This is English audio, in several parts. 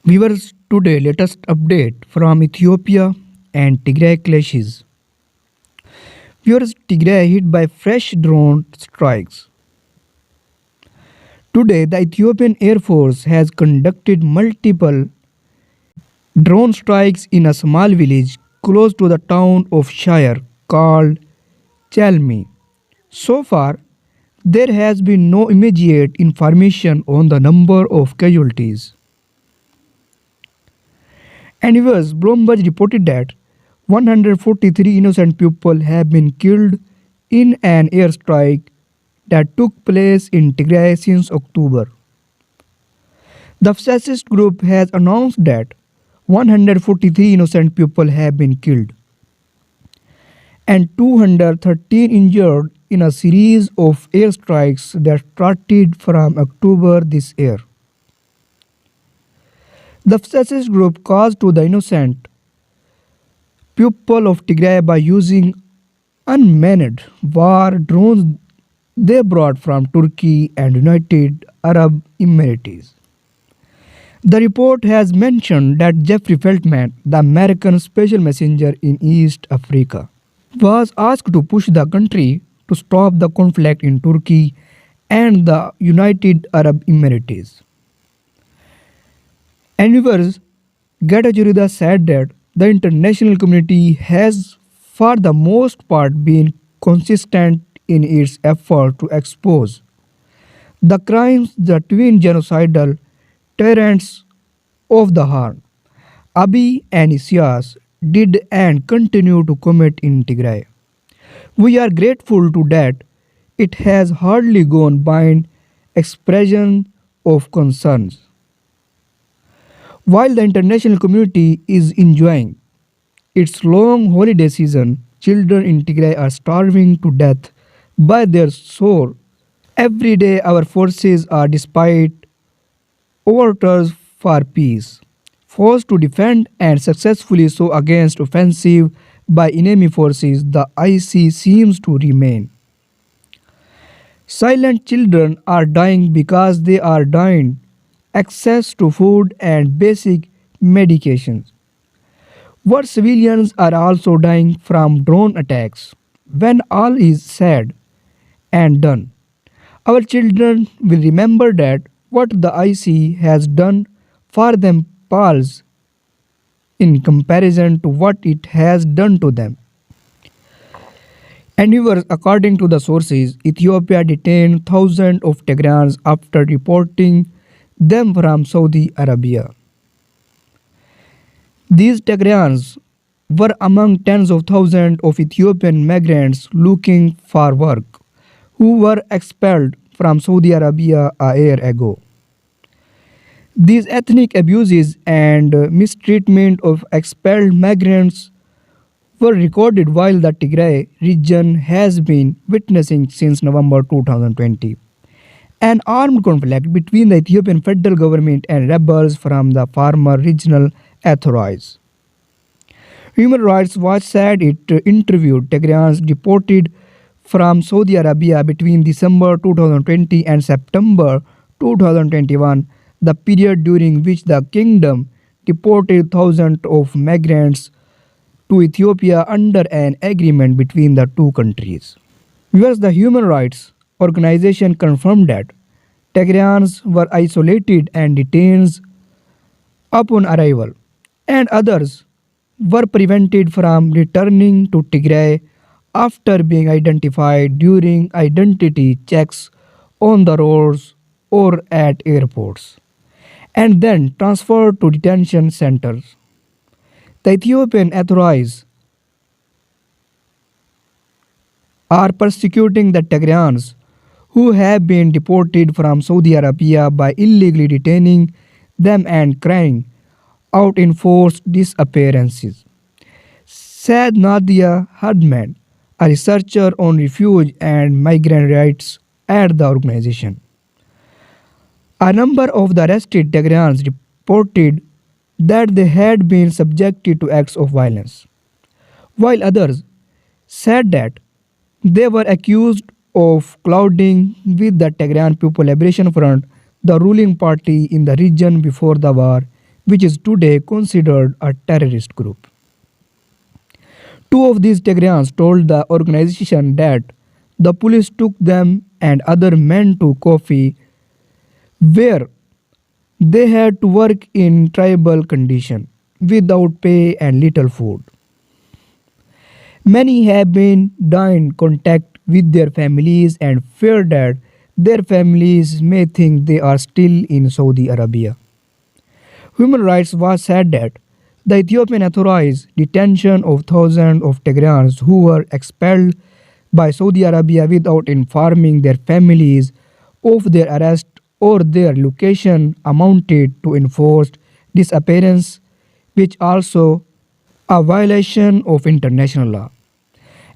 Viewers, today latest update from Ethiopia and Tigray clashes. Viewers, Tigray hit by fresh drone strikes. Today, the Ethiopian Air Force has conducted multiple drone strikes in a small village close to the town of Shire called Chalmi. So far, there has been no immediate information on the number of casualties. And viewers, Bloomberg reported that 143 innocent people have been killed in an airstrike that took place in Tigray since October. The fascist group has announced that 143 innocent people have been killed and 213 injured in a series of airstrikes that started from October this year. The fascist group caused to the innocent people of Tigray by using unmanned war drones they brought from Turkey and United Arab Emirates. The report has mentioned that Jeffrey Feltman, the American special messenger in East Africa, was asked to push the country to stop the conflict in Turkey and the United Arab Emirates. And viewers, Getachew said that the international community has, for the most part, been consistent in its effort to expose the crimes the twin genocidal tyrants of the Horn, Abiy and Isaias, did and continue to commit in Tigray. We are grateful to that it has hardly gone beyond expression of concerns. While the international community is enjoying its long holiday season, children in Tigray are starving to death by their sword. Every day, our forces are, despite overtures for peace, forced to defend and successfully so against offensive by enemy forces. The IC seems to remain. Silent children are dying because they are denied access to food and basic medications. What civilians are also dying from drone attacks. When all is said and done, our children will remember that what the IC has done for them pales in comparison to what it has done to them. And viewers, according to the sources, Ethiopia detained thousands of Tigrayans after reporting them from Saudi Arabia. These Tigrayans were among tens of thousands of Ethiopian migrants looking for work who were expelled from Saudi Arabia a year ago. These ethnic abuses and mistreatment of expelled migrants were recorded while the Tigray region has been witnessing since November 2020 an armed conflict between the Ethiopian federal government and rebels from the former regional authorities. Human Rights Watch said it interviewed Tigrayans deported from Saudi Arabia between December 2020 and September 2021, the period during which the kingdom deported thousands of migrants to Ethiopia under an agreement between the two countries. Whereas the human rights organization confirmed that Tigrayans were isolated and detained upon arrival, and others were prevented from returning to Tigray after being identified during identity checks on the roads or at airports, and then transferred to detention centers. The Ethiopian authorities are persecuting the Tigrayans who have been deported from Saudi Arabia by illegally detaining them and carrying out enforced disappearances, said Nadia Hardman, a researcher on refuge and migrant rights at the organization. A number of the arrested Tigrayans reported that they had been subjected to acts of violence, while others said that they were accused of colluding with the Tigrayan People Liberation Front, the ruling party in the region before the war, which is today considered a terrorist group. Two of these Tigrayans told the organization that the police took them and other men to Kofi, where they had to work in tribal condition without pay and little food. Many have been in contact with their families and fear that their families may think they are still in Saudi Arabia. Human Rights Watch said that the Ethiopian authorized detention of thousands of Tigrayans who were expelled by Saudi Arabia without informing their families of their arrest or their location amounted to enforced disappearance, which also a violation of international law.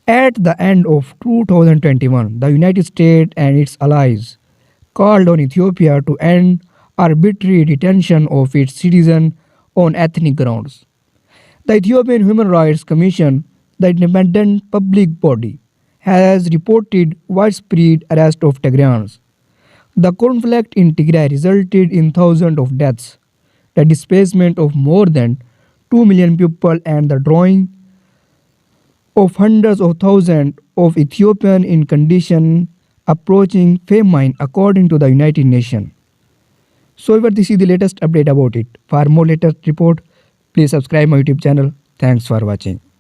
At the end of 2021, the United States and its allies called on Ethiopia to end arbitrary detention of its citizens on ethnic grounds. The Ethiopian Human Rights Commission, the independent public body, has reported widespread arrest of Tigrayans. The conflict in Tigray resulted in thousands of deaths, the displacement of more than 2 million people, and the drawing of hundreds of thousands of Ethiopians in conditions approaching famine, according to the United Nations. So, this is the latest update about it. For more latest report, please subscribe my YouTube channel. Thanks for watching.